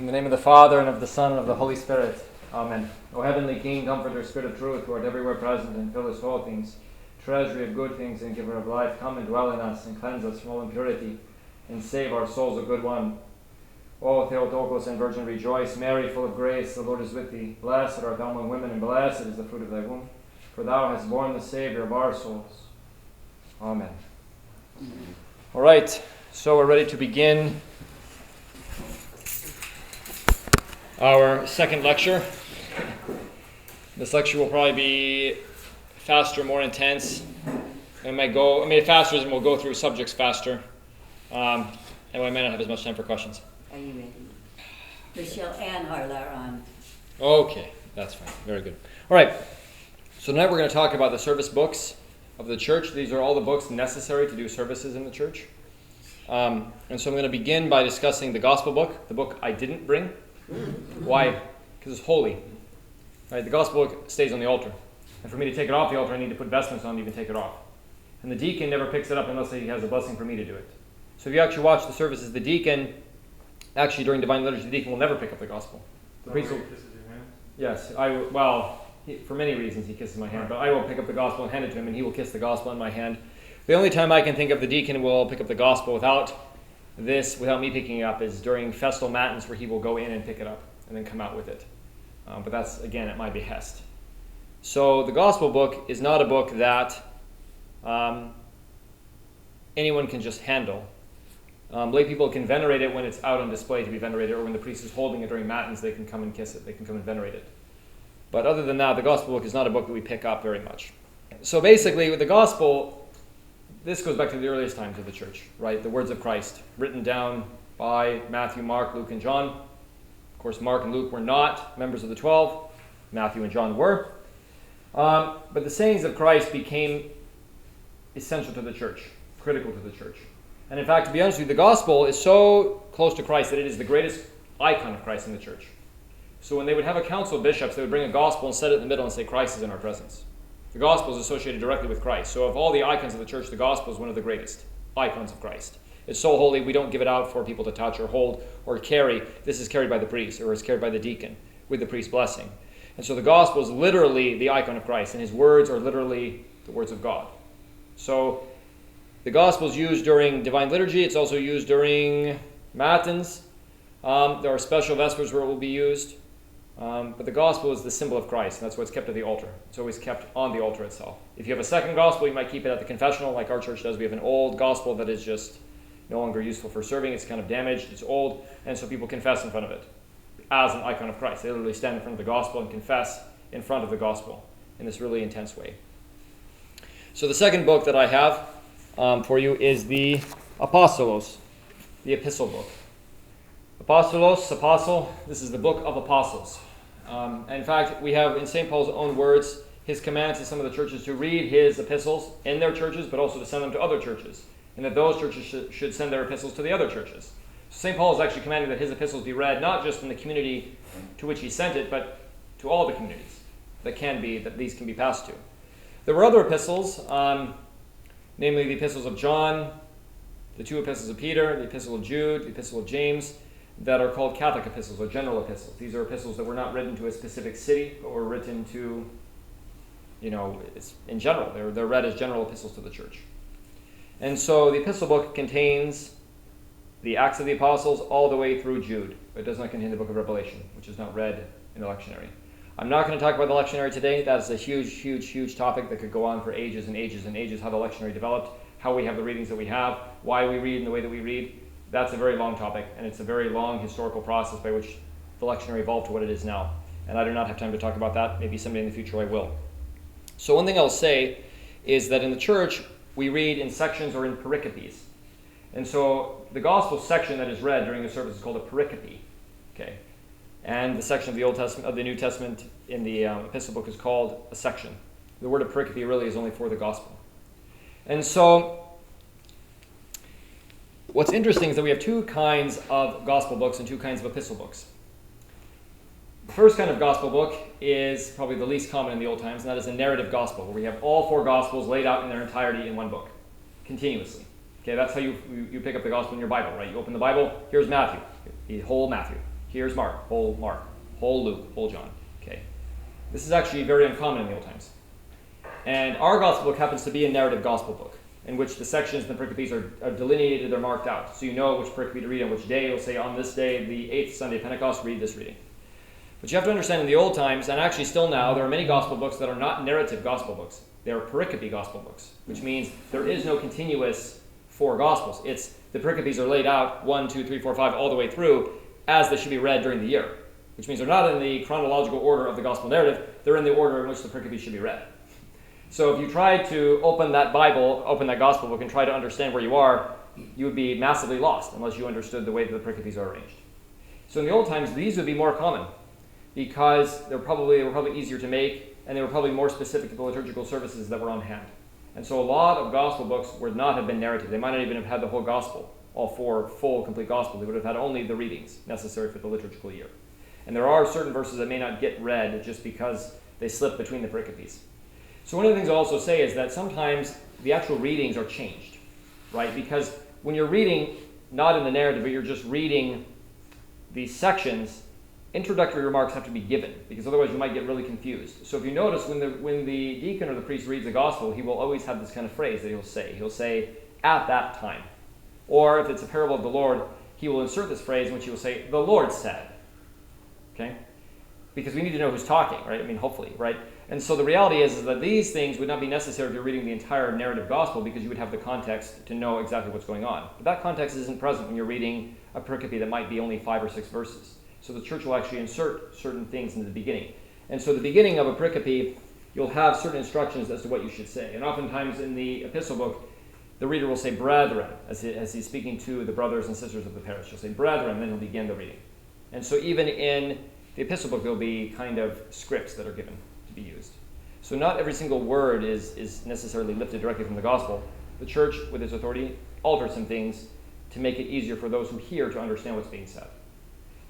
In the name of the Father, and of the Son, and of the Holy Spirit. Amen. O heavenly King, Comforter, Spirit of truth, who art everywhere present and fillest all things, treasury of good things and giver of life, come and dwell in us, and cleanse us from all impurity, and save our souls, O good one. O Theotokos and Virgin, rejoice. Mary, full of grace, the Lord is with thee. Blessed art thou among women, and blessed is the fruit of thy womb. For thou hast borne the Savior of our souls. Amen. All right, so we're ready to begin our second lecture. This lecture will probably be faster, more intense. Faster and we'll go through subjects faster. And we may not have as much time for questions. Are you ready? Michelle and Harla are on. Okay, that's fine. Very good. All right, so tonight we're going to talk about the service books of the church. These are all the books necessary to do services in the church. And so I'm going to begin by discussing the gospel book, the book I didn't bring. Why? Because it's holy. Right? The gospel book stays on the altar. And for me to take it off the altar, I need to put vestments on to even take it off. And the deacon never picks it up unless he has a blessing for me to do it. So if you actually watch the services, the deacon, actually during Divine Liturgy, the deacon will never pick up the gospel. The priest will kisses your hand? Yes, for many reasons he kisses my hand, but I will pick up the gospel and hand it to him, and he will kiss the gospel in my hand. The only time I can think of the deacon will pick up the gospel without me picking it up, is during festal matins, where he will go in and pick it up and then come out with it. But that's, again, at my behest. So the gospel book is not a book that anyone can just handle. Lay people can venerate it when it's out on display to be venerated, or when the priest is holding it during matins, they can come and kiss it. They can come and venerate it. But other than that, the gospel book is not a book that we pick up very much. So basically, with the gospel, this goes back to the earliest times of the church, right? The words of Christ, written down by Matthew, Mark, Luke, and John. Of course, Mark and Luke were not members of the 12. Matthew and John were. But the sayings of Christ became essential to the church, critical to the church. And in fact, to be honest with you, the gospel is so close to Christ that it is the greatest icon of Christ in the church. So when they would have a council of bishops, they would bring a gospel and set it in the middle and say, Christ is in our presence. The gospel is associated directly with Christ. So of all the icons of the church, the gospel is one of the greatest icons of Christ. It's so holy, we don't give it out for people to touch or hold or carry. This is carried by the priest, or is carried by the deacon with the priest's blessing. And so the gospel is literally the icon of Christ, and his words are literally the words of God. So the gospel is used during Divine Liturgy. It's also used during Matins. There are special Vespers where it will be used. But the gospel is the symbol of Christ, and that's what's kept at the altar. It's always kept on the altar itself. If you have a second gospel, you might keep it at the confessional, like our church does. We have an old gospel that is just no longer useful for serving. It's kind of damaged. It's old, and so people confess in front of it as an icon of Christ. They literally stand in front of the gospel and confess in front of the gospel in this really intense way. So the second book that I have for you is the Apostolos, the epistle book. Apostolos, apostle, this is the book of apostles. And in fact, we have in St. Paul's own words, his commands to some of the churches to read his epistles in their churches, but also to send them to other churches, and that those churches should send their epistles to the other churches. So St. Paul is actually commanding that his epistles be read not just in the community to which he sent it, but to all the communities that these can be passed to. There were other epistles, namely the epistles of John, the two epistles of Peter, the epistle of Jude, the epistle of James, that are called Catholic epistles or general epistles. These are epistles that were not written to a specific city, but were written to, it's in general. They're read as general epistles to the church. And so the epistle book contains the Acts of the Apostles all the way through Jude, but it does not contain the book of Revelation, which is not read in the lectionary. I'm not going to talk about the lectionary today. That is a huge, huge, huge topic that could go on for ages and ages and ages, how the lectionary developed, how we have the readings that we have, why we read in the way that we read. That's a very long topic, and it's a very long historical process by which the lectionary evolved to what it is now. And I do not have time to talk about that. Maybe someday in the future I will. So one thing I'll say is that in the church, we read in sections or in pericopes. And so the gospel section that is read during the service is called a pericope. Okay? And the section of the Old Testament, of the New Testament in the epistle book is called a section. The word of pericope really is only for the gospel. And so what's interesting is that we have two kinds of gospel books and two kinds of epistle books. The first kind of gospel book is probably the least common in the old times, and that is a narrative gospel, where we have all four gospels laid out in their entirety in one book, continuously. Okay, that's how you pick up the gospel in your Bible, right? You open the Bible, here's Matthew, the whole Matthew. Here's Mark, whole Luke, whole John. Okay. This is actually very uncommon in the old times. And our gospel book happens to be a narrative gospel book, in which the sections and the pericopes are delineated, they're marked out. So you know which pericope to read on which day. It'll say, on this day, the 8th Sunday of Pentecost, read this reading. But you have to understand, in the old times, and actually still now, there are many gospel books that are not narrative gospel books. They are pericope gospel books, which means there is no continuous 4 gospels. It's the pericopes are laid out 1, 2, 3, 4, 5 all the way through as they should be read during the year, which means they're not in the chronological order of the gospel narrative. They're in the order in which the pericopes should be read. So if you try to open that Bible, open that gospel book, and try to understand where you are, you would be massively lost unless you understood the way that the pericopes are arranged. So in the old times, these would be more common because they were probably easier to make, and they were probably more specific to the liturgical services that were on hand. And so a lot of gospel books would not have been narrative. They might not even have had the whole gospel, all 4 full, complete gospels. They would have had only the readings necessary for the liturgical year. And there are certain verses that may not get read just because they slip between the pericopes. So one of the things I'll also say is that sometimes the actual readings are changed, right? Because when you're reading, not in the narrative, but you're just reading these sections, introductory remarks have to be given, because otherwise you might get really confused. So if you notice, when the deacon or the priest reads the gospel, he will always have this kind of phrase that he'll say. He'll say, at that time. Or if it's a parable of the Lord, he will insert this phrase in which he will say, the Lord said. Okay? Because we need to know who's talking, right? I mean, hopefully, right? And so the reality is that these things would not be necessary if you're reading the entire narrative gospel, because you would have the context to know exactly what's going on. But that context isn't present when you're reading a pericope that might be only 5 or 6 verses. So the church will actually insert certain things in the beginning. And so the beginning of a pericope, you'll have certain instructions as to what you should say. And oftentimes in the epistle book, the reader will say brethren, as he's speaking to the brothers and sisters of the parish. He'll say brethren, then he'll begin the reading. And so even in the epistle book, there'll be kind of scripts that are given to be used. So not every single word is necessarily lifted directly from the gospel. The church, with its authority, alters some things to make it easier for those who hear to understand what's being said.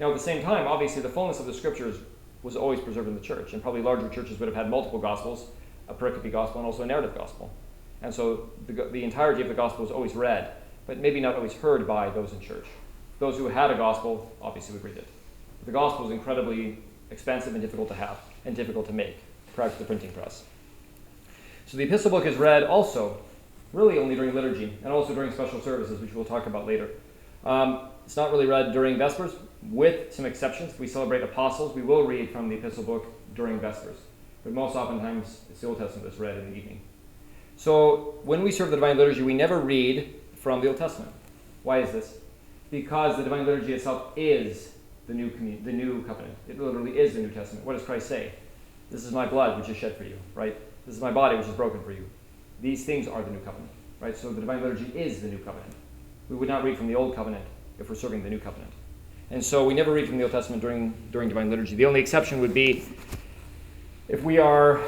Now, at the same time, obviously, the fullness of the scriptures was always preserved in the church, and probably larger churches would have had multiple gospels, a pericope gospel and also a narrative gospel. And so the entirety of the gospel was always read, but maybe not always heard by those in church. Those who had a gospel obviously would read it. But the gospel is incredibly expensive and difficult to have, and difficult to make prior to the printing press. So the epistle book is read also, really only during liturgy, and also during special services, which we'll talk about later. It's not really read during Vespers, with some exceptions. If we celebrate apostles, we will read from the epistle book during Vespers. But most oftentimes, it's the Old Testament that's read in the evening. So when we serve the Divine Liturgy, we never read from the Old Testament. Why is this? Because the Divine Liturgy itself is the new covenant. It literally is the New Testament. What does Christ say? This is my blood, which is shed for you, right? This is my body, which is broken for you. These things are the new covenant, right? So the Divine Liturgy is the new covenant. We would not read from the Old Covenant if we're serving the New Covenant. And so we never read from the Old Testament during Divine Liturgy. The only exception would be if we are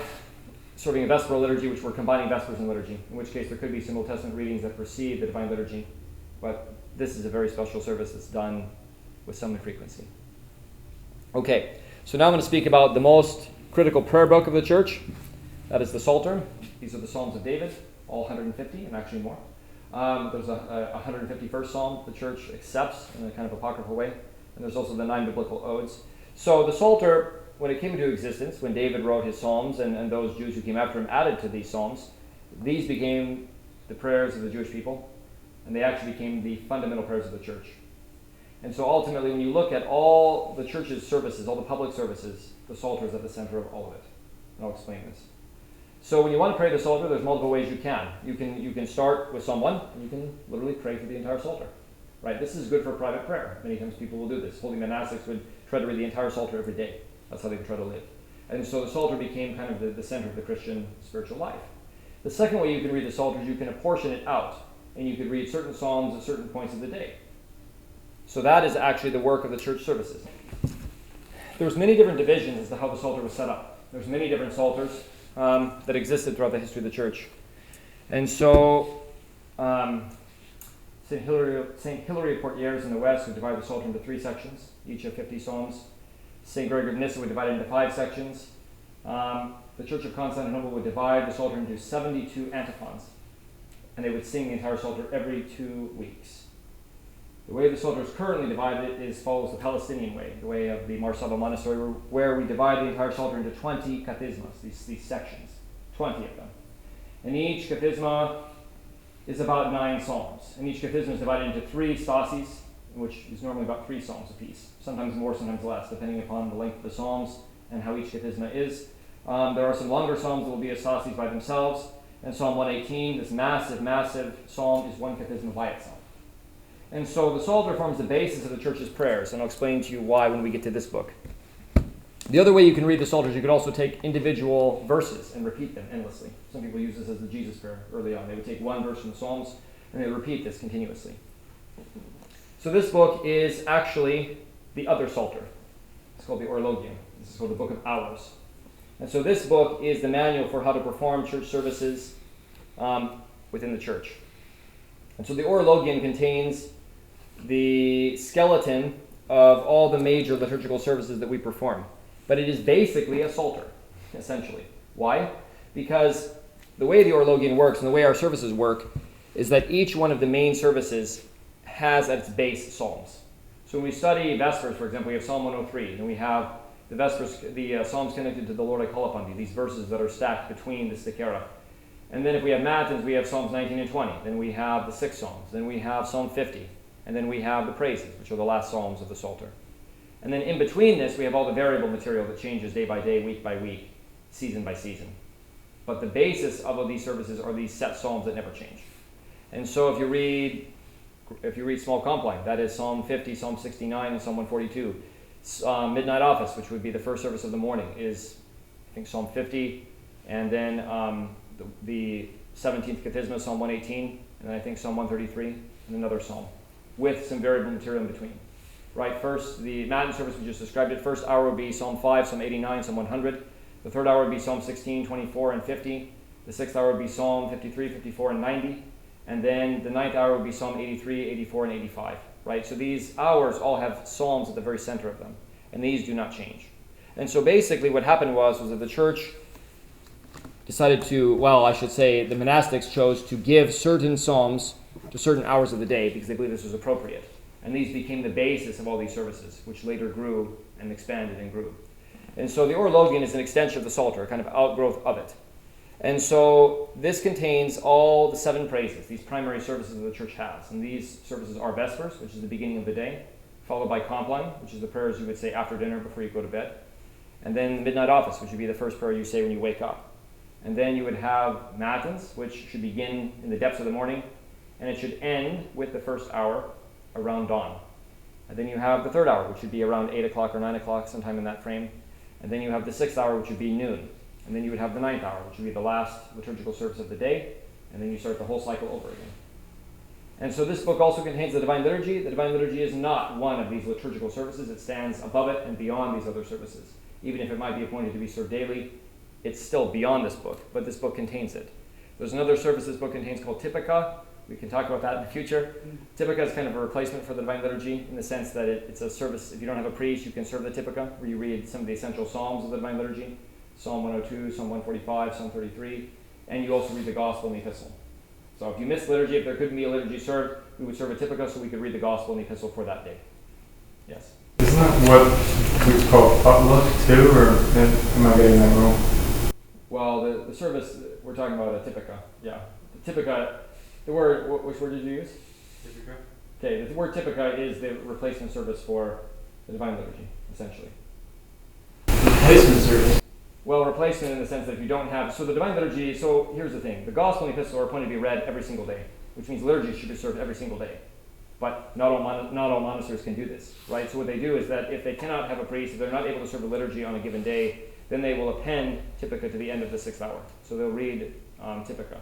serving a Vesperal liturgy, which we're combining Vespers and liturgy, in which case there could be some Old Testament readings that precede the Divine Liturgy. But this is a very special service that's done with some frequency. Okay, so now I'm going to speak about the most critical prayer book of the church. That is the Psalter. These are the Psalms of David, all 150, and actually more. There's a 151st Psalm the church accepts in a kind of apocryphal way. And there's also the 9 biblical odes. So the Psalter, when it came into existence, when David wrote his Psalms and those Jews who came after him added to these Psalms, these became the prayers of the Jewish people, and they actually became the fundamental prayers of the church. And so ultimately, when you look at all the church's services, all the public services, the Psalter is at the center of all of it. And I'll explain this. So when you want to pray the Psalter, there's multiple ways you can. You can start with Psalm 1, and you can literally pray through the entire Psalter. Right? This is good for private prayer. Many times people will do this. Holy monastics would try to read the entire Psalter every day. That's how they would try to live. And so the Psalter became kind of the center of the Christian spiritual life. The second way you can read the Psalter is you can apportion it out, and you could read certain psalms at certain points of the day. So that is actually the work of the church services. There's many different divisions as to how the Psalter was set up. There's many different Psalters that existed throughout the history of the church. And so St. Hilary of Poitiers in the west would divide the Psalter into 3 sections, each of 50 psalms. St. Gregory of Nyssa would divide it into 5 sections. The Church of Constantinople would divide the Psalter into 72 antiphons, and they would sing the entire Psalter every 2 weeks. The way the Psalter is currently divided follows the Palestinian way, the way of the Marsava Monastery, where we divide the entire Psalter into 20 kathismas, these sections, 20 of them. And each kathisma is about 9 psalms. And each kathisma is divided into 3 stasis, which is normally about 3 psalms apiece, sometimes more, sometimes less, depending upon the length of the psalms and how each kathisma is. There are some longer psalms that will be a stasis by themselves, and Psalm 118, this massive, massive psalm, is one kathisma by itself. And so the Psalter forms the basis of the church's prayers, and I'll explain to you why when we get to this book. The other way you can read the Psalter is you could also take individual verses and repeat them endlessly. Some people use this as the Jesus prayer early on. They would take one verse from the Psalms and they would repeat this continuously. So this book is actually the other Psalter. It's called the Orologium. This is called the Book of Hours. And so this book is the manual for how to perform church services within the church. And so the Orologium contains the skeleton of all the major liturgical services that we perform. But it is basically a Psalter, essentially. Why? Because the way the Orologium works and the way our services work is that each one of the main services has at its base psalms. So when we study Vespers, for example, we have Psalm 103, and we have the Vespers, the psalms connected to the Lord I call upon thee, these verses that are stacked between the Stichera. And then if we have Matins, we have Psalms 19 and 20. Then we have the 6 Psalms. Then we have Psalm 50. And then we have the praises, which are the last psalms of the Psalter. And then in between this, we have all the variable material that changes day by day, week by week, season by season. But the basis of all these services are these set psalms that never change. And so if you read small compline, that is Psalm 50, Psalm 69, and Psalm 142. Midnight Office, which would be the first service of the morning, is, I think, Psalm 50, and then the 17th Kathisma, Psalm 118, and then I think Psalm 133, and another psalm, with some variable material in between. Right, first, the Matin service we just described it. First hour would be Psalm 5, Psalm 89, Psalm 100. The third hour would be Psalm 16, 24, and 50. The sixth hour would be Psalm 53, 54, and 90. And then the ninth hour would be Psalm 83, 84, and 85. Right, so these hours all have psalms at the very center of them. And these do not change. And so basically what happened was that the church decided to, well, I should say the monastics chose to give certain psalms to certain hours of the day because they believed this was appropriate. And these became the basis of all these services, which later grew and expanded and grew. And so the Orologium is an extension of the Psalter, a kind of outgrowth of it. And so this contains all the 7 praises, these primary services that the church has. And these services are Vespers, which is the beginning of the day, followed by Compline, which is the prayers you would say after dinner before you go to bed. And then Midnight Office, which would be the first prayer you say when you wake up. And then you would have Matins, which should begin in the depths of the morning, and it should end with the first hour around dawn. And then you have the third hour, which would be around 8 o'clock or 9 o'clock, sometime in that frame. And then you have the 6th hour, which would be noon. And then you would have the 9th hour, which would be the last liturgical service of the day. And then you start the whole cycle over again. And so this book also contains the Divine Liturgy. The Divine Liturgy is not one of these liturgical services. It stands above it and beyond these other services. Even if it might be appointed to be served daily, it's still beyond this book, but this book contains it. There's another service this book contains called Typica. We can talk about that in the future. Typica is kind of a replacement for the Divine Liturgy in the sense that it's a service, if you don't have a priest, you can serve the Typica, where you read some of the essential psalms of the Divine Liturgy, Psalm 102, Psalm 145, Psalm 33, and you also read the Gospel and the Epistle. So if you miss liturgy, if there couldn't be a liturgy served, we would serve a Typica so we could read the Gospel and the Epistle for that day. Yes? Isn't that what we call potluck too, or am I getting that wrong? Well, the service, we're talking about a Typica, yeah. The Typica, the word, which word did you use? Typica. Okay, the word Typica is the replacement service for the Divine Liturgy, essentially. Replacement service. Well, replacement in the sense that if you don't have, so the Divine Liturgy, so here's the thing, the Gospel and the Epistle are appointed to be read every single day, which means liturgy should be served every single day. But not all monasteries can do this, right? So what they do is that if they cannot have a priest, if they're not able to serve the liturgy on a given day, then they will append Typica to the end of the 6th hour. So they'll read Typica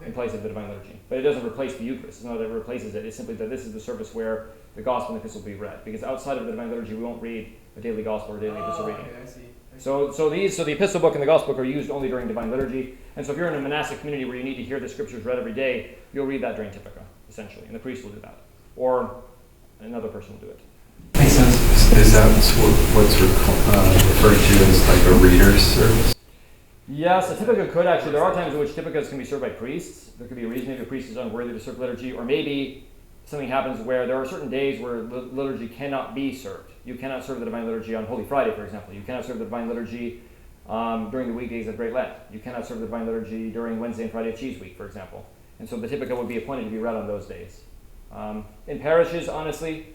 in place of the Divine Liturgy. But it doesn't replace the Eucharist. It's not that it replaces it. It's simply that this is the service where the Gospel and the Epistle will be read. Because outside of the Divine Liturgy, we won't read a daily Gospel or daily Epistle reading. Okay, I see. So the Epistle book and the Gospel book are used only during Divine Liturgy. And so if you're in a monastic community where you need to hear the Scriptures read every day, you'll read that during Typica, essentially. And the priest will do that. Or another person will do it. Makes sense. Is that what's referred to as like a reader's service? Yes, a Typica could actually. There are times in which Typicas can be served by priests. There could be a reason maybe a priest is unworthy to serve liturgy, or maybe something happens where there are certain days where liturgy cannot be served. You cannot serve the Divine Liturgy on Holy Friday, for example. You cannot serve the Divine Liturgy during the weekdays of Great Lent. You cannot serve the Divine Liturgy during Wednesday and Friday of Cheese Week, for example. And so the Typica would be appointed to be read on those days. In parishes, honestly,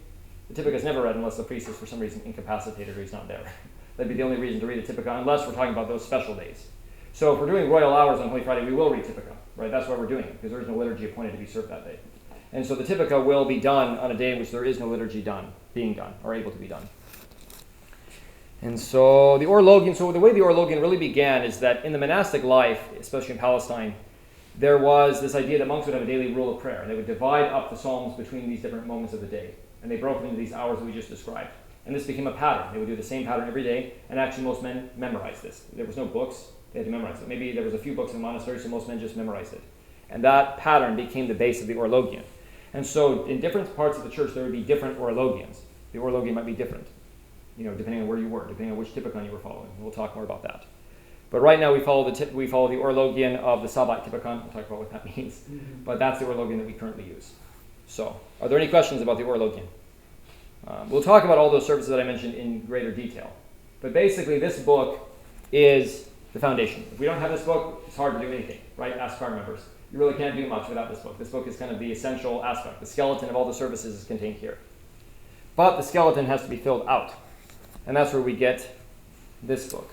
the Typica is never read unless the priest is for some reason incapacitated or he's not there. That'd be the only reason to read a Typica, unless we're talking about those special days. So if we're doing royal hours on Holy Friday, we will read Typica, right? That's why we're doing it, because there is no liturgy appointed to be served that day. And so the Typica will be done on a day in which there is no liturgy being done, or able to be done. And so the Orologian, so the way the Orologian really began is that in the monastic life, especially in Palestine, there was this idea that monks would have a daily rule of prayer, and they would divide up the psalms between these different moments of the day. And they broke it into these hours that we just described. And this became a pattern. They would do the same pattern every day, and actually most men memorized this. There was no books. They had to memorize it. Maybe there was a few books in the monastery, so most men just memorized it. And that pattern became the base of the Orologian. And so in different parts of the church, there would be different Orologians. The Orologian might be different, depending on where you were, depending on which Typicon you were following. We'll talk more about that. But right now we follow the Orologian of the Sabbat Typicon. We'll talk about what that means. Mm-hmm. But that's the Orologian that we currently use. So, are there any questions about the Orologian? We'll talk about all those services that I mentioned in greater detail. But basically, this book is the foundation. If we don't have this book, it's hard to do anything, right? Ask choir members. You really can't do much without this book. This book is kind of the essential aspect. The skeleton of all the services is contained here. But the skeleton has to be filled out. And that's where we get this book.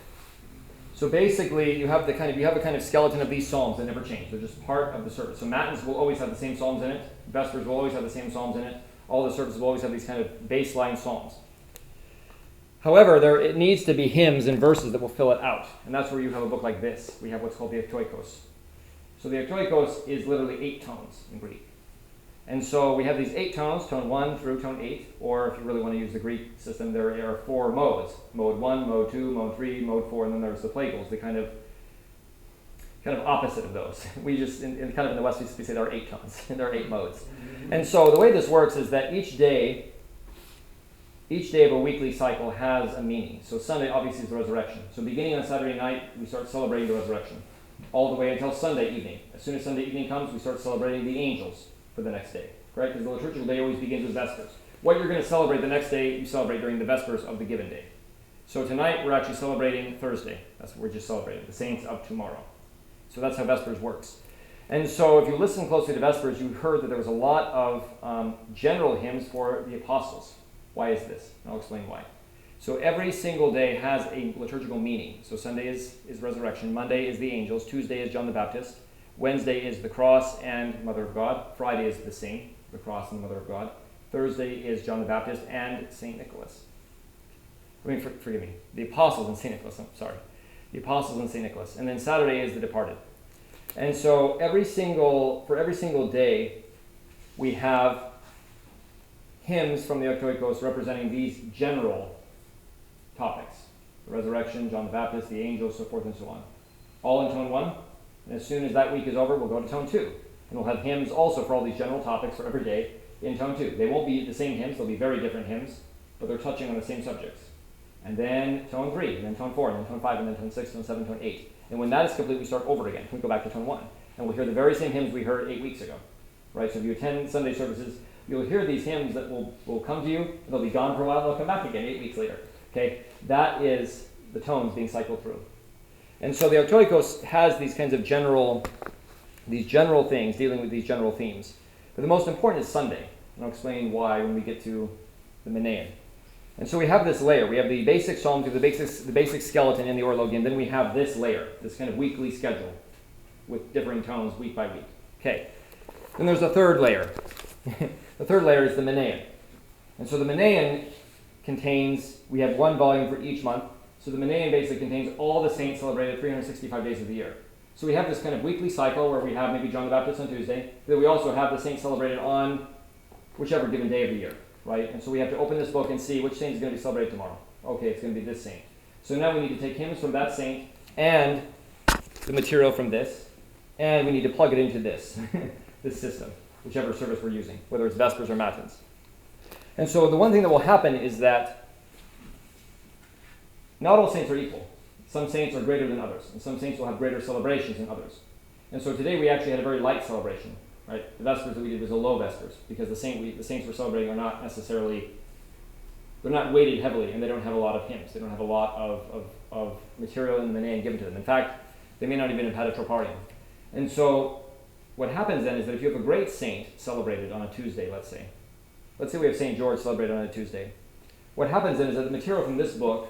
So basically, you have a kind of skeleton of these psalms that never change. They're just part of the service. So Matins will always have the same psalms in it. Vespers will always have the same psalms in it. All the services will always have these kind of baseline psalms. However, it needs to be hymns and verses that will fill it out. And that's where you have a book like this. We have what's called the Ektoikos. So the Ektoikos is literally 8 tones in Greek. And so we have these 8 tones, tone 1 through tone 8, or if you really want to use the Greek system, there are 4 modes. Mode 1, mode 2, mode 3, mode 4, and then there's the plagals, the kind of opposite of those. We just, in the West, we say there are 8 tones, and there are 8 modes. And so the way this works is that each day of a weekly cycle has a meaning. So Sunday obviously is the resurrection. So beginning on Saturday night, we start celebrating the resurrection, all the way until Sunday evening. As soon as Sunday evening comes, we start celebrating the angels for the next day, right? Because the liturgical day always begins with Vespers. What you're going to celebrate the next day, you celebrate during the Vespers of the given day. So tonight, we're actually celebrating Thursday. That's what we're just celebrating, the saints of tomorrow. So that's how Vespers works. And so if you listen closely to Vespers, you heard that there was a lot of general hymns for the apostles. Why is this? I'll explain why. So every single day has a liturgical meaning. So Sunday is resurrection. Monday is the angels. Tuesday is John the Baptist. Wednesday is the cross and Mother of God. Friday is the saint, the cross and the Mother of God. Thursday is John the Baptist and St. Nicholas. Forgive me. The apostles and St. Nicholas. I'm sorry. The apostles and St. Nicholas. And then Saturday is the departed. And so for every single day, we have hymns from the Ektoikos representing these general topics. The resurrection, John the Baptist, the angels, so forth and so on. All in tone 1. And as soon as that week is over, we'll go to tone 2. And we'll have hymns also for all these general topics for every day in tone 2. They won't be the same hymns. They'll be very different hymns, but they're touching on the same subjects. And then tone 3, and then tone 4, and then tone 5, and then tone 6, tone 7, tone 8. And when that is complete, we start over again. We go back to tone 1. And we'll hear the very same hymns we heard 8 weeks ago. Right? So if you attend Sunday services, you'll hear these hymns that will come to you, and they'll be gone for a while, and they'll come back again 8 weeks later. Okay? That is the tones being cycled through. And so the Ektoikos has these kinds of general things, dealing with these general themes. But the most important is Sunday. And I'll explain why when we get to the Menaion. And so we have this layer. We have the basic psalms, the basic skeleton in the Orologian. Then we have this layer, this kind of weekly schedule with differing tones week by week. Okay. Then there's a third layer. The third layer is the Menaion. And so the Menaion we have 1 volume for each month. So the Menaion basically contains all the saints celebrated 365 days of the year. So we have this kind of weekly cycle where we have maybe John the Baptist on Tuesday. Then we also have the saints celebrated on whichever given day of the year, right? And so we have to open this book and see which saint is going to be celebrated tomorrow. Okay, it's going to be this saint. So now we need to take hymns from that saint and the material from this, and we need to plug it into this, this system, whichever service we're using, whether it's Vespers or Matins. And so the one thing that will happen is that not all saints are equal. Some saints are greater than others, and some saints will have greater celebrations than others. And so today we actually had a very light celebration. right? The Vespers that we did was a low Vespers, because the saints we're celebrating are not necessarily, they're not weighted heavily, and they don't have a lot of hymns. They don't have a lot of material in the Menaion given to them. In fact, they may not even have had a troparium. And so what happens then is that if you have a great saint celebrated on a Tuesday, let's say we have St. George celebrated on a Tuesday, what happens then is that the material from this book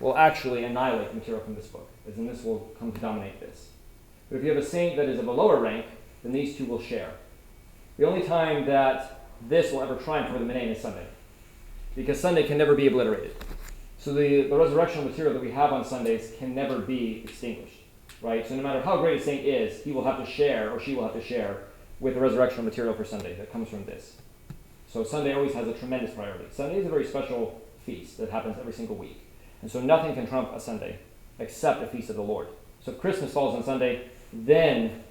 will actually annihilate the material from this book, as in this will come to dominate this. But if you have a saint that is of a lower rank, then these two will share. The only time that this will ever triumph over the Menaion is Sunday, because Sunday can never be obliterated. So the resurrectional material that we have on Sundays can never be extinguished, right? So no matter how great a saint is, he will have to share, or she will have to share, with the resurrectional material for Sunday that comes from this. So Sunday always has a tremendous priority. Sunday is a very special feast that happens every single week. And so nothing can trump a Sunday except a feast of the Lord. So if Christmas falls on Sunday, then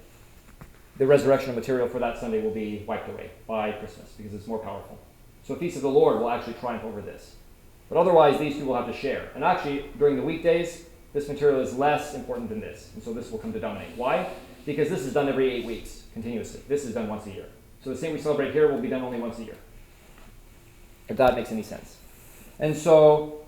the resurrectional material for that Sunday will be wiped away by Christmas because it's more powerful. So a feast of the Lord will actually triumph over this. But otherwise, these two will have to share. And actually, during the weekdays, this material is less important than this. And so this will come to dominate. Why? Because this is done every 8 weeks, continuously. This is done once a year. So the saint we celebrate here will be done only once a year, if that makes any sense. And so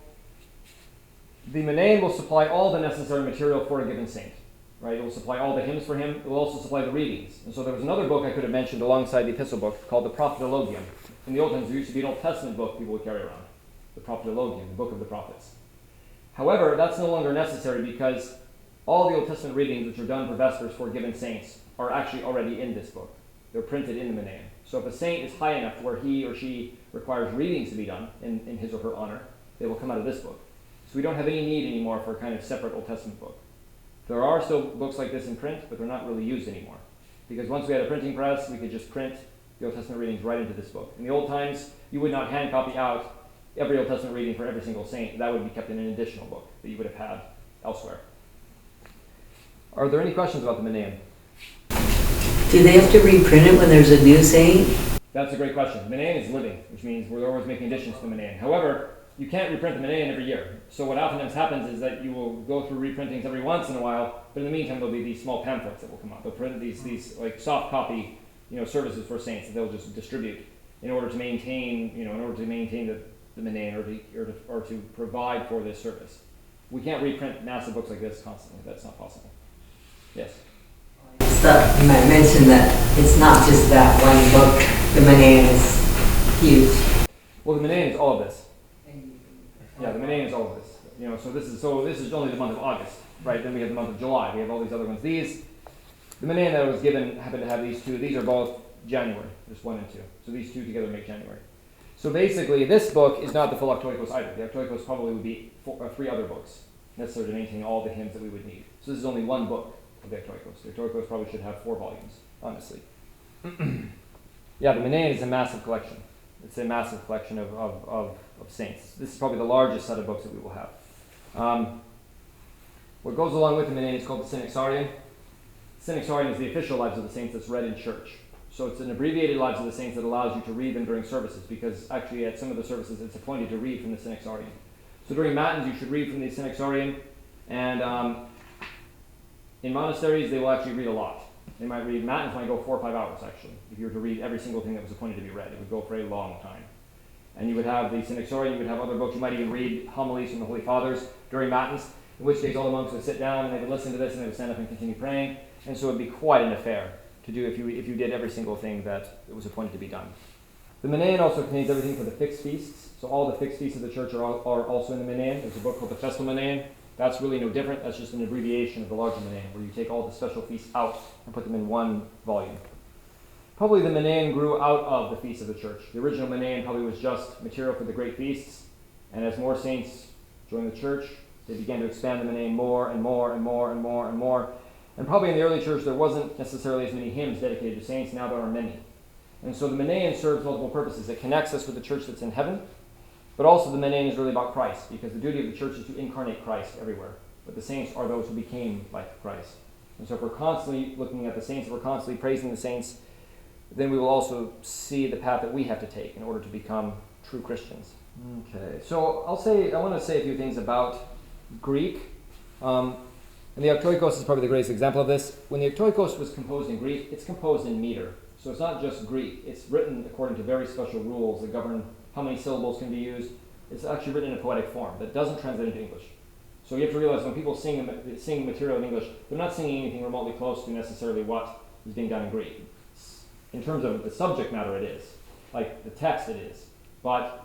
the Menaion will supply all the necessary material for a given saint. Right? It will supply all the hymns for him. It will also supply the readings. And so there was another book I could have mentioned alongside the epistle book called the Prophetologium. In the old times, there used to be an Old Testament book people would carry around, the Prophetologium, the book of the prophets. However, that's no longer necessary because all the Old Testament readings which are done for Vespers for given saints are actually already in this book. They're printed in the Menaion. So if a saint is high enough where he or she requires readings to be done in his or her honor, they will come out of this book. So we don't have any need anymore for a kind of separate Old Testament book. There are still books like this in print, but they're not really used anymore. Because once we had a printing press, we could just print the Old Testament readings right into this book. In the old times, you would not hand copy out every Old Testament reading for every single saint. That would be kept in an additional book that you would have had elsewhere. Are there any questions about the Menaion? Do they have to reprint it when there's a new saint? That's a great question. The Menaion is living, which means we're always making additions to the Menaion. However, you can't reprint the Menaion every year. So what oftentimes happens is that you will go through reprintings every once in a while, but in the meantime there'll be these small pamphlets that will come out. They'll print these like soft copy, services for saints that they'll just distribute in order to maintain, the Menaion or to provide for this service. We can't reprint massive books like this constantly. That's not possible. Yes. You might mention that it's not just that one book. The Menaion is huge. Well, the Menaion is all of this. Yeah, the Menaion is all of this. So this is only the month of August, right? Then we have the month of July. We have all these other ones. The Menaion that was given happened to have these two. These are both January, just 1 and 2. So these two together make January. So basically, this book is not the full Octoicos either. The Octoicos probably would be 3 other books necessary to maintain all the hymns that we would need. So this is only one book of the Octoicos. The Octoicos probably should have 4 volumes, honestly. Yeah, the Menaion is a massive collection. It's a massive collection of saints. This is probably the largest set of books that we will have. What goes along with the Menaion is called the Synaxarion. Synaxarion is the official lives of the saints that's read in church. So it's an abbreviated lives of the saints that allows you to read them during services, because actually at some of the services it's appointed to read from the Synaxarion. So during Matins you should read from the Synaxarion, and in monasteries they will actually read a lot. They might read, Matins might go 4 or 5 hours actually. If you were to read every single thing that was appointed to be read, it would go for a long time. And you would have the Synaxarion, you would have other books, you might even read homilies from the Holy Fathers during Matins, in which case all the monks would sit down and they would listen to this and they would stand up and continue praying. And so it would be quite an affair to do if you did every single thing that it was appointed to be done. The Menaion also contains everything for the fixed feasts. So all the fixed feasts of the church are also in the Menaion. There's a book called the Festal Menaion. That's really no different. That's just an abbreviation of the larger Menaion, where you take all the special feasts out and put them in one volume. Probably the Menaion grew out of the feasts of the church. The original Menaion probably was just material for the great feasts, and as more saints joined the church, they began to expand the Menaion more and more and more and more and more. And probably in the early church there wasn't necessarily as many hymns dedicated to saints. Now there are many. And so the Menaion serves multiple purposes. It connects us with the church that's in heaven, but also the Menaion is really about Christ, because the duty of the church is to incarnate Christ everywhere. But the saints are those who became like Christ. And so if we're constantly looking at the saints, if we're constantly praising the saints, then we will also see the path that we have to take in order to become true Christians. Okay, so I want to say a few things about Greek. And the Octoikos is probably the greatest example of this. When the Octoikos was composed in Greek, it's composed in meter. So it's not just Greek. It's written according to very special rules that govern how many syllables can be used. It's actually written in a poetic form that doesn't translate into English. So you have to realize when people sing material in English, they're not singing anything remotely close to necessarily what is being done in Greek. In terms of the subject matter, it is. Like the text, it is. But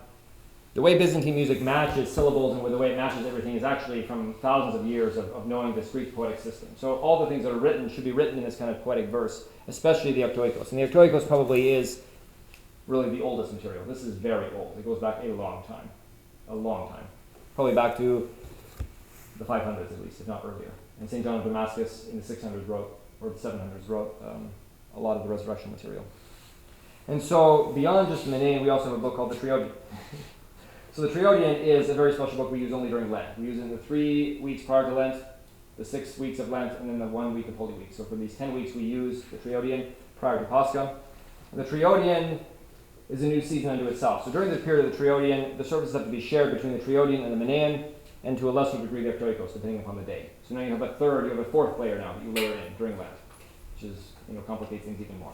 the way Byzantine music matches syllables and the way it matches everything is actually from thousands of years of knowing this Greek poetic system. So all the things that are written should be written in this kind of poetic verse, especially the Octoikos. And the Octoikos probably is really the oldest material. This is very old. It goes back a long time. A long time. Probably back to the 500s at least, if not earlier. And St. John of Damascus in the 600s wrote, or the 700s wrote, a lot of the resurrection material. And so beyond just the Menaion, we also have a book called the Triodion. So the Triodion is a very special book we use only during Lent. We use it in the 3 weeks prior to Lent, the 6 weeks of Lent, and then the 1 week of Holy Week. So for these 10 weeks we use the Triodion prior to Pascha. And the Triodion is a new season unto itself. So during this period of the Triodion, the services have to be shared between the Triodion and the Menaion, and to a lesser degree the Octoikos, depending upon the day. So now you have a fourth layer now that you layer in during Lent, which is, complicates things even more.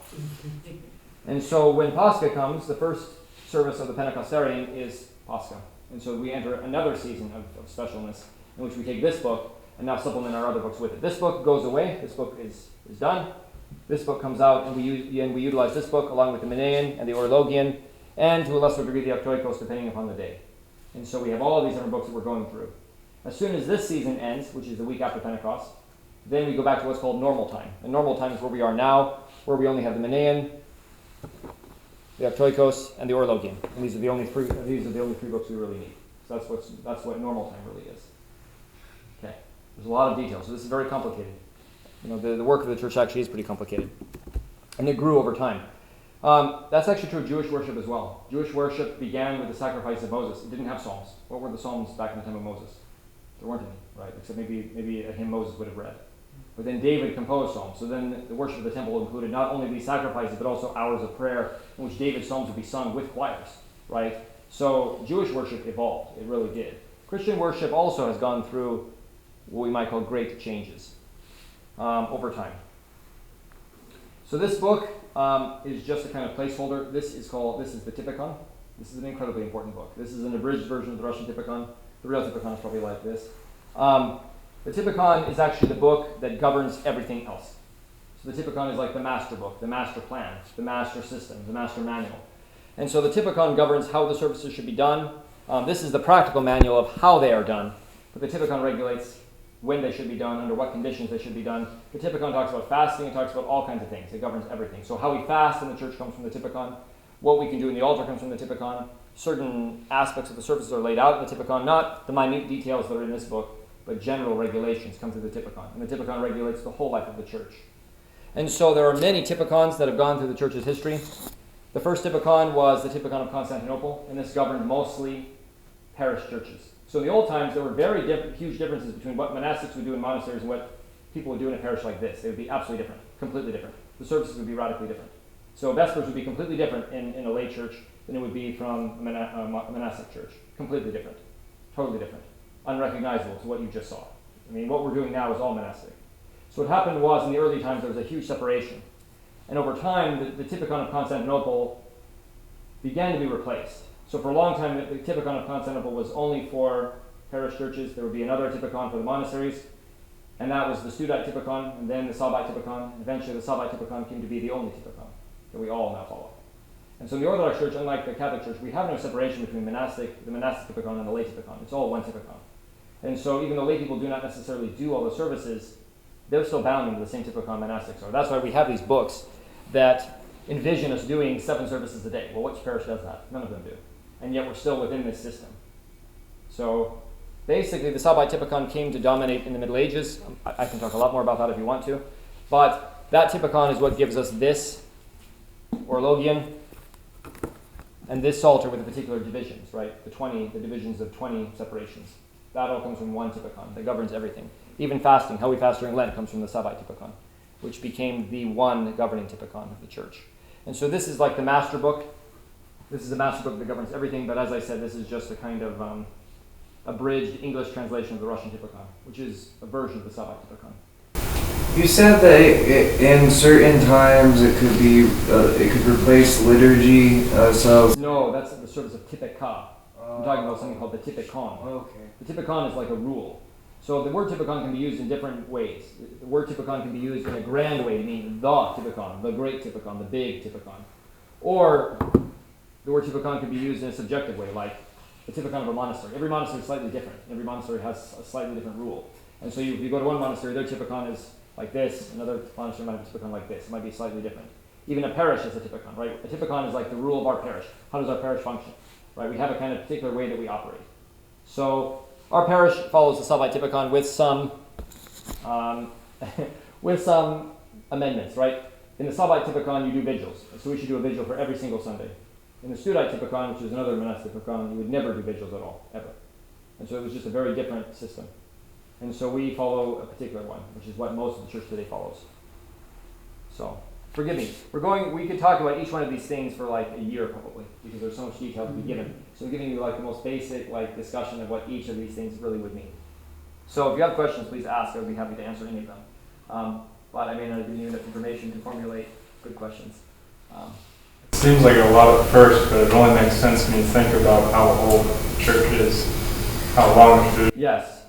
And so when Pascha comes, the first service of the Pentecostarian is Pascha. And so we enter another season of specialness in which we take this book and now supplement our other books with it. This book goes away. This book is done. This book comes out, and we utilize this book along with the Menaion and the Orologion, and to a lesser degree the Octoikos, depending upon the day. And so we have all of these different books that we're going through. As soon as this season ends, which is the week after Pentecost, then we go back to what's called normal time. And normal time is where we are now, where we only have the Menaion, the Octoikos, and the Orologion. And these are the only three books we really need. So that's what normal time really is. Okay. There's a lot of detail, so this is very complicated. The work of the church actually is pretty complicated. And it grew over time. That's actually true of Jewish worship as well. Jewish worship began with the sacrifice of Moses. It didn't have psalms. What were the psalms back in the time of Moses? There weren't any, right? Except maybe a hymn Moses would have read. But then David composed psalms. So then the worship of the temple included not only these sacrifices, but also hours of prayer in which David's psalms would be sung with choirs, right? So Jewish worship evolved. It really did. Christian worship also has gone through what we might call great changes over time. So this book is just a kind of placeholder. This is the Typikon. This is an incredibly important book. This is an abridged version of the Russian Typikon. The real Typikon is probably like this. The Typikon is actually the book that governs everything else. So the Typikon is like the master book, the master plan, the master system, the master manual. And so the Typikon governs how the services should be done. This is the practical manual of how they are done. But the Typikon regulates when they should be done, under what conditions they should be done. The Typikon talks about fasting. It talks about all kinds of things. It governs everything. So how we fast in the church comes from the Typikon. What we can do in the altar comes from the Typikon. Certain aspects of the services are laid out in the Typikon, not the minute details that are in this book, but general regulations come through the Typikon. And the Typikon regulates the whole life of the church. And so there are many Typikons that have gone through the church's history. The first Typikon was the Typikon of Constantinople, and this governed mostly parish churches. So in the old times, there were huge differences between what monastics would do in monasteries and what people would do in a parish like this. They would be absolutely different, completely different. The services would be radically different. So Vespers would be completely different in a lay church than it would be from a monastic church. Completely different. Totally different. Unrecognizable to what you just saw. I mean, what we're doing now is all monastic. So what happened was, in the early times, there was a huge separation. And over time, the Typikon of Constantinople began to be replaced. So for a long time, the Typikon of Constantinople was only for parish churches. There would be another Typikon for the monasteries, and that was the Studite Typikon, and then the Sabbaite Typikon. And eventually, the Sabbaite Typikon came to be the only Typikon that we all now follow. And so in the Orthodox Church, unlike the Catholic Church, we have no separation between the monastic Typikon and the lay Typikon. It's all one Typikon. And so even though lay people do not necessarily do all the services, they're still bound into the same Typikon monastics are. That's why we have these books that envision us doing 7 services a day. Well, which parish does that? None of them do. And yet we're still within this system. So basically, the Sabbaite Typikon came to dominate in the Middle Ages. I can talk a lot more about that if you want to. But that Typikon is what gives us this Orologion and this Psalter with the particular divisions, right? The divisions of 20 separations. That all comes from one Typikon that governs everything. Even fasting, how we fast during Lent, comes from the Sabbaite Typikon, which became the one governing Typikon of the church. And so this is like the master book. This is the master book that governs everything, but as I said, this is just a kind of abridged English translation of the Russian Typicon, which is a version of the Savite Typicon. You said that in certain times it could be it could replace liturgy. So No, that's the service of Typica. I'm talking about something called the Typicon. okay. The Typicon is like a rule. So the word Typicon can be used in different ways. The word Typicon can be used in a grand way, meaning the Typicon, the great Typicon, the big Typicon. Or the word Typicon can be used in a subjective way, like the Typicon of a monastery. Every monastery is slightly different. Every monastery has a slightly different rule. And so if you go to one monastery, their Typicon is like this, another monastery might have a Typicon like this. It might be slightly different. Even a parish is a Typicon, right? A Typicon is like the rule of our parish. How does our parish function? Right? We have a kind of particular way that we operate. So our parish follows the Savite Typicon with some with some amendments, right? In the Savite Typicon, you do vigils. So we should do a vigil for every single Sunday. In the Studite Typicon, which is another monastic Typicon, you would never do vigils at all, ever. And so it was just a very different system. And so we follow a particular one, which is what most of the church today follows. So, forgive me. We could talk about each one of these things for like a year probably, because there's so much detail to be given. So we're giving you like the most basic like discussion of what each of these things really would mean. So if you have questions, please ask. I would be happy to answer any of them. But I may not have given you enough information to formulate good questions. It seems like a lot at first, but it only makes sense when you think about how old the church is, how long it is. Yes.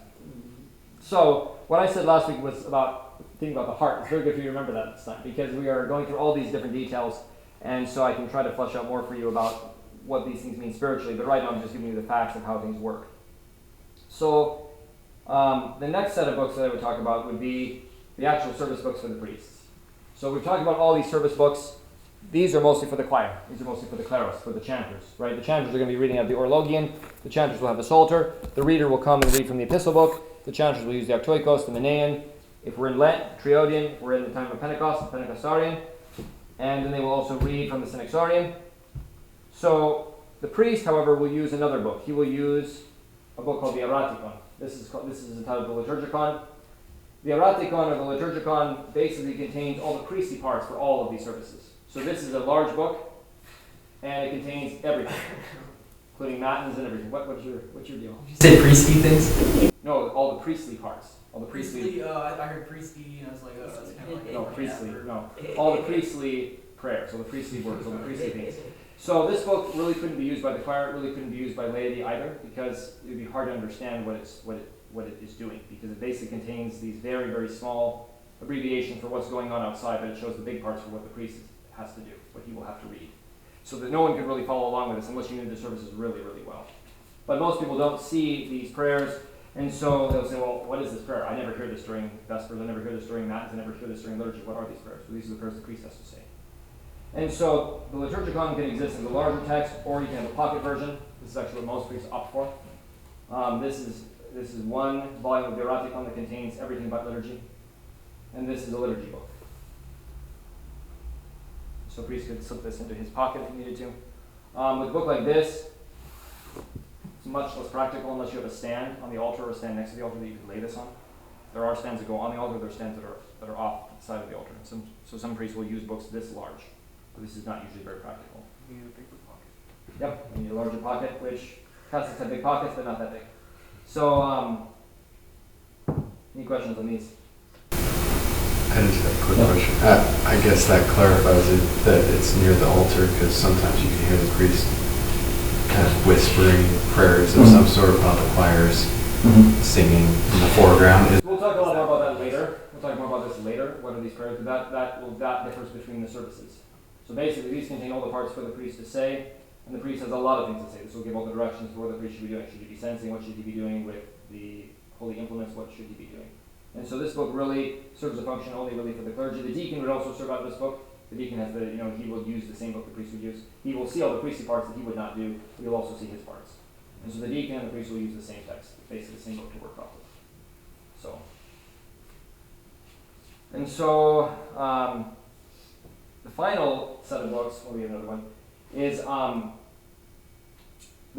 So what I said last week was about thinking about the heart. It's very good for you to remember that this time, because we are going through all these different details, and so I can try to flesh out more for you about what these things mean spiritually, but right now I'm just giving you the facts of how things work. So the next set of books that I would talk about would be the actual service books for the priests. So we've talked about all these service books. These are mostly for the choir. These are mostly for the kleros, for the chanters, right? The chanters are going to be reading out of the Orologion. The chanters will have the Psalter. The reader will come and read from the epistle book. The chanters will use the Octoikos, the Menaion. If we're in Lent, Triodian. If we're in the time of Pentecost, the Pentecostarian. And then they will also read from the Synaxarion. So the priest, however, will use another book. He will use a book called the Aratikon. This is entitled the Liturgicon. The Aratikon or the Liturgicon basically contains all the priestly parts for all of these services. So this is a large book, and it contains everything, including matins and everything. What's your deal? Did you say priestly things? No, all the priestly parts. All the priestly. I heard priestly, and I was like, oh, that's kind of like. No, priestly. No, all the priestly prayers, all the priestly words, all the priestly things. So this book really couldn't be used by the choir. It really couldn't be used by laity either, because it would be hard to understand what it is doing, because it basically contains these very, very small abbreviations for what's going on outside, but it shows the big parts for what the priest has to do, what he will have to read. So that no one could really follow along with this unless you knew the services really, really well. But most people don't see these prayers, and so they'll say, well, what is this prayer? I never hear this during Vespers, I never hear this during Matins, I never hear this during liturgy. What are these prayers? Well, these are the prayers the priest has to say. And so the Liturgicon can exist as a larger text, or you can have a pocket version. This is actually what most priests opt for. This is one volume of the Eratikon that contains everything about liturgy, and this is a liturgy book. So a priest could slip this into his pocket if he needed to. With a book like this, it's much less practical unless you have a stand on the altar or a stand next to the altar that you can lay this on. There are stands that go on the altar, there are stands that are off the side of the altar. So some priests will use books this large, but this is not usually very practical. You need a bigger pocket. Yep, you need a larger pocket, which Catholics have big pockets, but not that big. So, any questions on these? I just have a quick question. I guess that clarifies it, that it's near the altar, because sometimes you can hear the priest kind of whispering prayers of some sort while the choir's singing in the foreground. We'll talk a lot more about that later. We'll talk more about this later. What are these prayers? But that differs between the services. So basically, these contain all the parts for the priest to say, and the priest has a lot of things to say. This will give all the directions for what the priest should be doing. Should he be sensing? What should he be doing with the holy implements? What should he be doing? And so this book really serves a function only really for the clergy. The deacon would also serve out this book. The deacon has he will use the same book the priest would use. He will see all the priestly parts that he would not do, but he'll also see his parts. And so the deacon and the priest will use the same text, basically the same book to work off of. The final set of books, we have another one, is the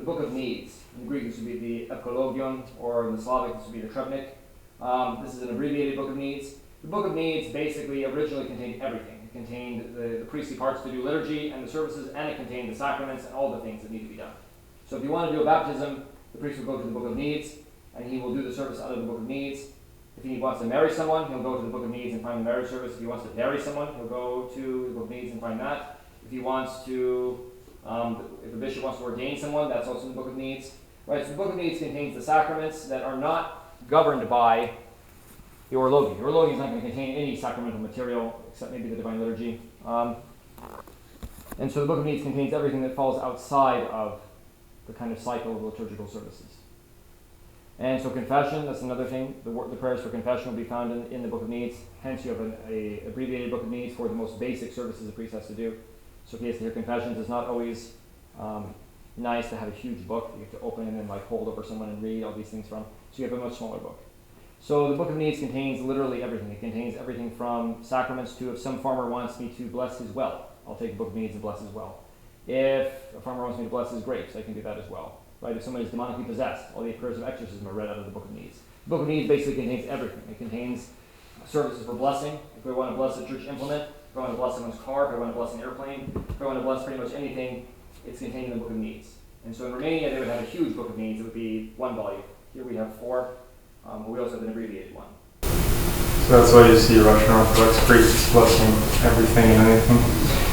Book of Needs. In Greek, this would be the Epkologion, or in the Slavic, this would be the Trebnik. This is an abbreviated Book of Needs. The Book of Needs basically originally contained everything. It contained the priestly parts to do liturgy and the services, and it contained the sacraments and all the things that need to be done. So if you want to do a baptism, the priest will go to the Book of Needs, and he will do the service out of the Book of Needs. If he wants to marry someone, he'll go to the Book of Needs and find the marriage service. If he wants to bury someone, he'll go to the Book of Needs and find that. If he wants to, if a bishop wants to ordain someone, that's also in the Book of Needs. Right, so the Book of Needs contains the sacraments that are not governed by the Orologium. The Orologium is not going to contain any sacramental material except maybe the Divine Liturgy. And so the Book of Needs contains everything that falls outside of the kind of cycle of liturgical services. And so confession, that's another thing. The prayers for confession will be found in the Book of Needs. Hence you have an abbreviated Book of Needs for the most basic services a priest has to do. So if he has to hear confessions, it's not always nice to have a huge book you have to open and then hold over someone and read all these things from. So you have a much smaller book. So the Book of Needs contains literally everything. It contains everything from sacraments to if some farmer wants me to bless his well, I'll take the Book of Needs and bless his well. If a farmer wants me to bless his grapes, I can do that as well. Right? If somebody is demonically possessed, all the prayers of exorcism are read out of the Book of Needs. The Book of Needs basically contains everything. It contains services for blessing. If I want to bless a church implement, if I want to bless someone's car, if I want to bless an airplane, if I want to bless pretty much anything, it's contained in the Book of Needs. And so in Romania, they would have a huge Book of Needs. It would be 1 volume. Here we have 4. But we also have an abbreviated one. So that's why you see Russian Orthodox priests blessing everything and anything.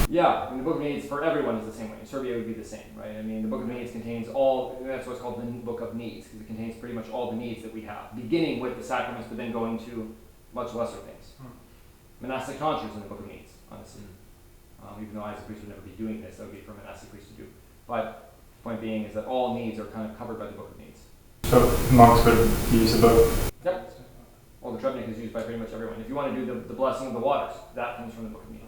Yeah, and the Book of Needs for everyone is the same way. In Serbia, it would be the same, right? I mean, the Book of Needs contains all, that's what's called the Book of Needs, because it contains pretty much all the needs that we have, beginning with the sacraments, but then going to much lesser things. Monastic tonsures in the Book of Needs, honestly. Even though I as a priest would never be doing this, that would be for a monastic priest to do. But the point being is that all needs are kind of covered by the Book of Needs. So monks would use the book. Yep. Well, the Trebnik is used by pretty much everyone. If you want to do the blessing of the waters, that comes from the Book of Needs.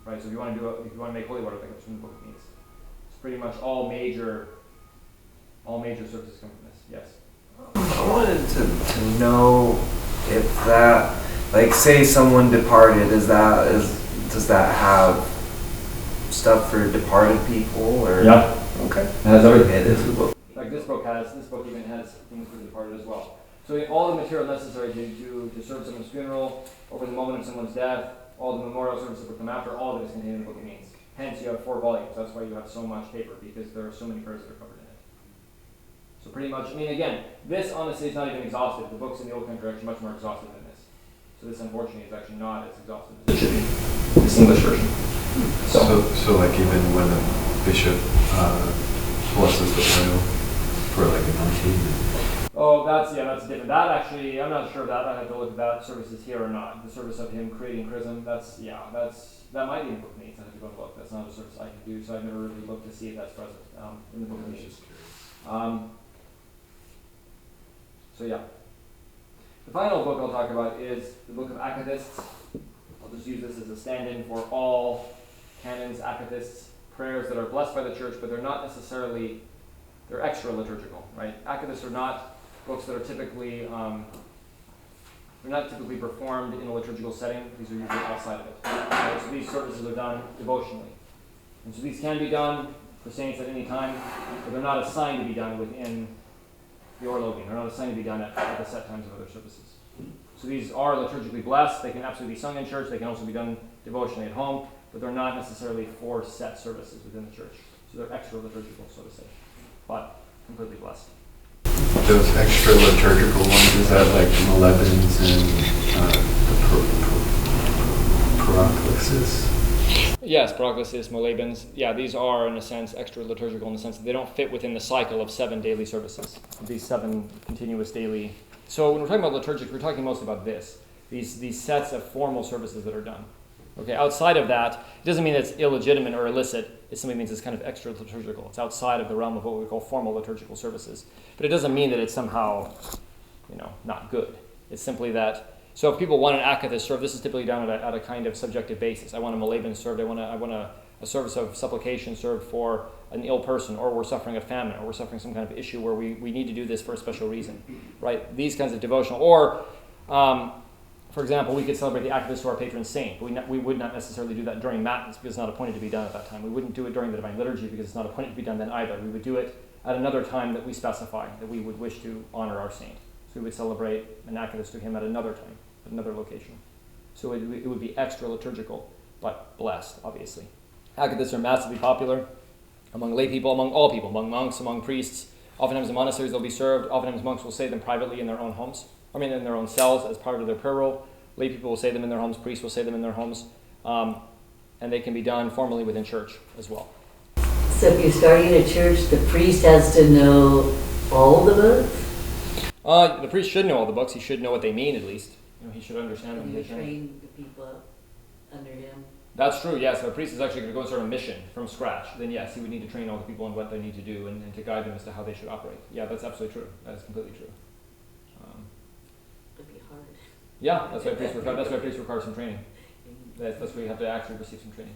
Right, so if you want to make holy water, that comes from the Book of Needs. It's pretty much all major services come from this. Yes. I wanted to know if that, like, say someone departed, does that have stuff for departed people or? Yeah. Okay. It has everything. It is the book. Like this book even has things for the departed as well. So all the material necessary to serve someone's funeral, over the moment of someone's death, all the memorial services that come after, all of it is contained in the Book of Needs. Hence, you have 4 volumes. That's why you have so much paper, because there are so many prayers that are covered in it. So pretty much, I mean, again, this honestly is not even exhaustive. The books in the Old Country are actually much more exhaustive than this. So this, unfortunately, is actually not as exhaustive as it should be. This English version. So like even when the bishop blesses the oil for like a 19. Oh, that's different. That actually, I'm not sure of that. I have to look at that service is here or not. The service of him creating chrism, that might be in the Book of Needs. I have to go and look. That's not a service I can do, so I've never really looked to see if that's present in the Book of Needs. So yeah. The final book I'll talk about is the Book of Acathists. I'll just use this as a stand-in for all canons, acathists, prayers that are blessed by the church, but they're not necessarily, they're extra liturgical, right? Acathists are not books that are typically, they're not typically performed in a liturgical setting. These are usually outside of it. Right? So these services are done devotionally. And so these can be done for saints at any time, but they're not assigned to be done within the Orologium. They're not assigned to be done at the set times of other services. So these are liturgically blessed. They can absolutely be sung in church. They can also be done devotionally at home, but they're not necessarily for set services within the church. So they're extra liturgical, so to say, but completely blessed. Those extra liturgical ones, is that like Molebens and the Paraclesis? Yes, Paraclesis, Molebens. Yeah, these are, in a sense, extra liturgical in the sense that they don't fit within the cycle of 7 daily services. These 7 continuous daily. So when we're talking about liturgic, we're talking mostly about this. These sets of formal services that are done. Okay, outside of that, it doesn't mean it's illegitimate or illicit. It simply means it's kind of extra liturgical. It's outside of the realm of what we call formal liturgical services. But it doesn't mean that it's somehow, not good. It's simply that. So if people want an Akathist served, this is typically done at a kind of subjective basis. I want a Moleben served. I want a service of supplication served for an ill person, or we're suffering a famine, or we're suffering some kind of issue where we need to do this for a special reason, right? These kinds of devotional. Or, for example, we could celebrate the Akathist to our patron saint. But we would not necessarily do that during Matins because it's not appointed to be done at that time. We wouldn't do it during the Divine Liturgy because it's not appointed to be done then either. We would do it at another time that we specify, that we would wish to honor our saint. So we would celebrate an Akathist to him at another time, at another location. So it would be extra liturgical, but blessed, obviously. Akathists are massively popular among lay people, among all people, among monks, among priests, Oftentimes in monasteries they'll be served. Oftentimes monks will say them privately in their own homes. In their own cells as part of their prayer roll. Lay people will say them in their homes. Priests will say them in their homes. And they can be done formally within church as well. So if you're starting a church, the priest has to know all the books? The priest should know all the books. He should know what they mean at least. He should understand them. And you train the people up under him? That's true, yes. If a priest is actually going to go and start a mission from scratch, then yes, he would need to train all the people on what they need to do and to guide them as to how they should operate. Yeah, that's absolutely true. That is completely true. It'd be hard. Yeah, that's why priests require some training. That's where you have to actually receive some training.